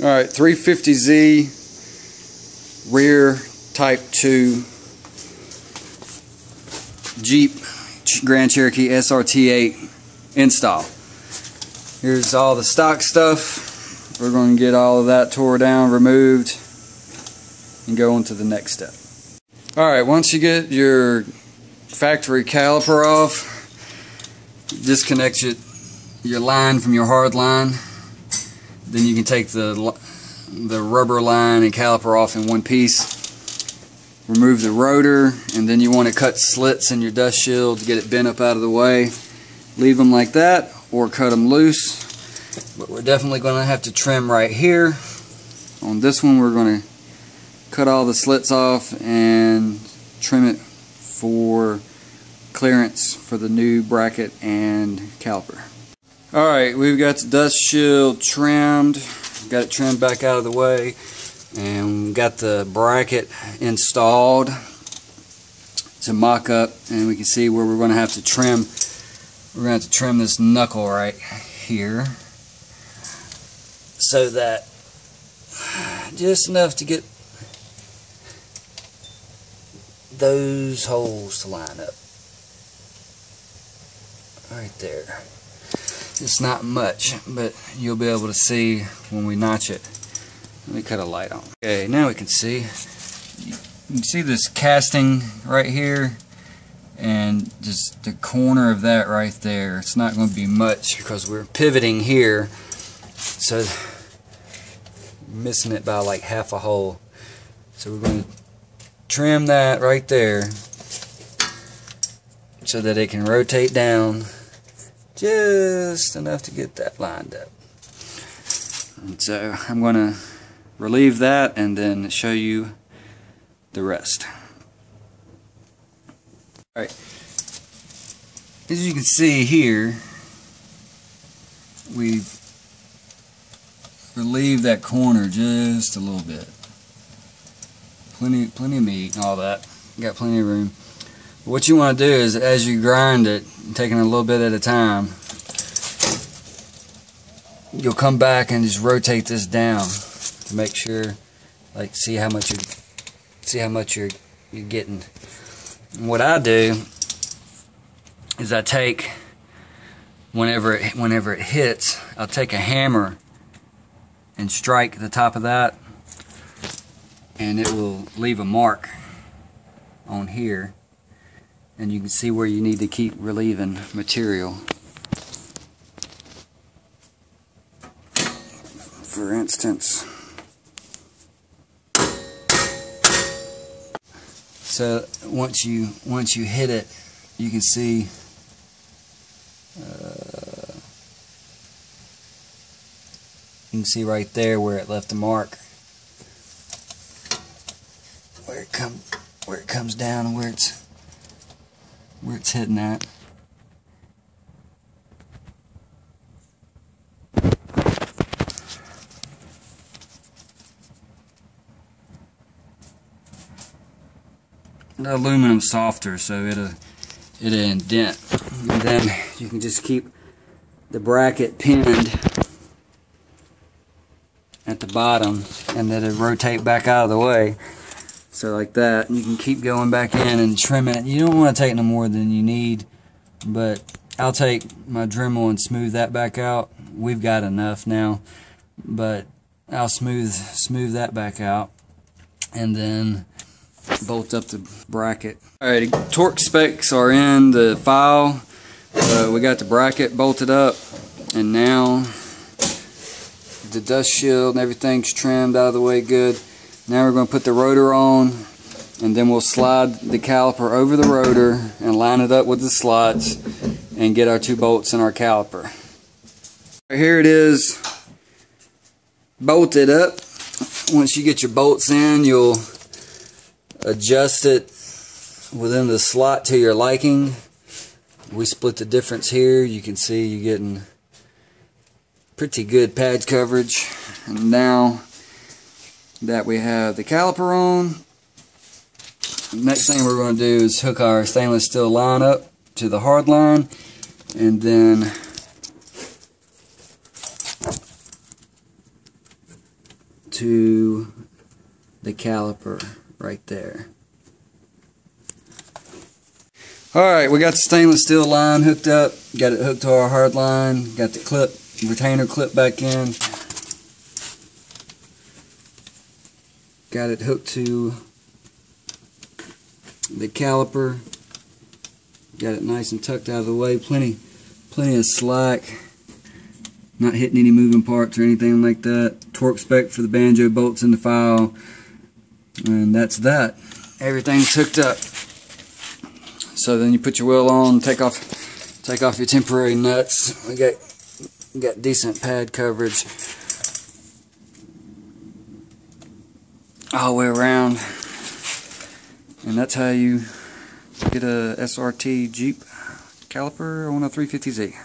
Alright, 350Z rear Type 2 Jeep Grand Cherokee SRT8 install. Here's all the stock stuff. We're going to get all of that tore down, removed, and go on to the next step. Alright, once you get your factory caliper off, disconnect your line from your hard line. Then you can take the rubber line and caliper off in one piece. Remove the rotor, and then you want to cut slits in your dust shield to get it bent up out of the way. Leave them like that or cut them loose. But we're definitely going to have to trim right here. On this one we're going to cut all the slits off and trim it for clearance for the new bracket and caliper. Alright, we've got the dust shield trimmed, got it trimmed back out of the way, and we've got the bracket installed to mock up, and we can see where we're going to have to trim. We're going to have to trim this knuckle right here, so that just enough to get those holes to line up. Right there. It's not much, but you'll be able to see when we notch it. Let me cut a light on. Okay, now we can see. You can see this casting right here, and just the corner of that right there. It's not going to be much because we're pivoting here, so missing it by like half a hole. So we're going to trim that right there so that it can rotate down just enough to get that lined up. And so I'm going to relieve that and then show you the rest. Alright, as you can see here, we've relieved that corner just a little bit. Plenty of meat and all that. Got plenty of room. What you want to do is, as you grind it, taking a little bit at a time, you'll come back and just rotate this down to make sure, like, see how much you're getting. And what I do is I take, whenever it hits, I'll take a hammer and strike the top of that, and it will leave a mark on here. And you can see where you need to keep relieving material. For instance, so once you hit it, you can see right there where it left a mark, where it comes down and where it's hitting at. The aluminum's softer, so it'll indent. And then you can just keep the bracket pinned at the bottom, and then it'll rotate back out of the way. So like that, and you can keep going back in and trimming it. You don't want to take no more than you need, but I'll take my Dremel and smooth that back out. We've got enough now, but I'll smooth that back out, and then bolt up the bracket. Alright, torque specs are in the file. We got the bracket bolted up, and now the dust shield and everything's trimmed out of the way good. Now we're going to put the rotor on, and then we'll slide the caliper over the rotor and line it up with the slots and get our 2 bolts in our caliper. Here it is, bolted up. Once you get your bolts in, you'll adjust it within the slot to your liking. We split the difference here. You can see you're getting pretty good pad coverage. And now that we have the caliper on, the next thing we're going to do is hook our stainless steel line up to the hard line, and then to the caliper right there. Alright, we got the stainless steel line hooked up, got it hooked to our hard line, got the clip, retainer clip back in, got it hooked to the caliper, got it nice and tucked out of the way, plenty of slack, not hitting any moving parts or anything like that. Torque spec for the banjo bolts in the file, and that's that. Everything's hooked up. So then you put your wheel on, take off your temporary nuts. We got decent pad coverage all the way around, and that's how you get a SRT Jeep caliper on a 350Z.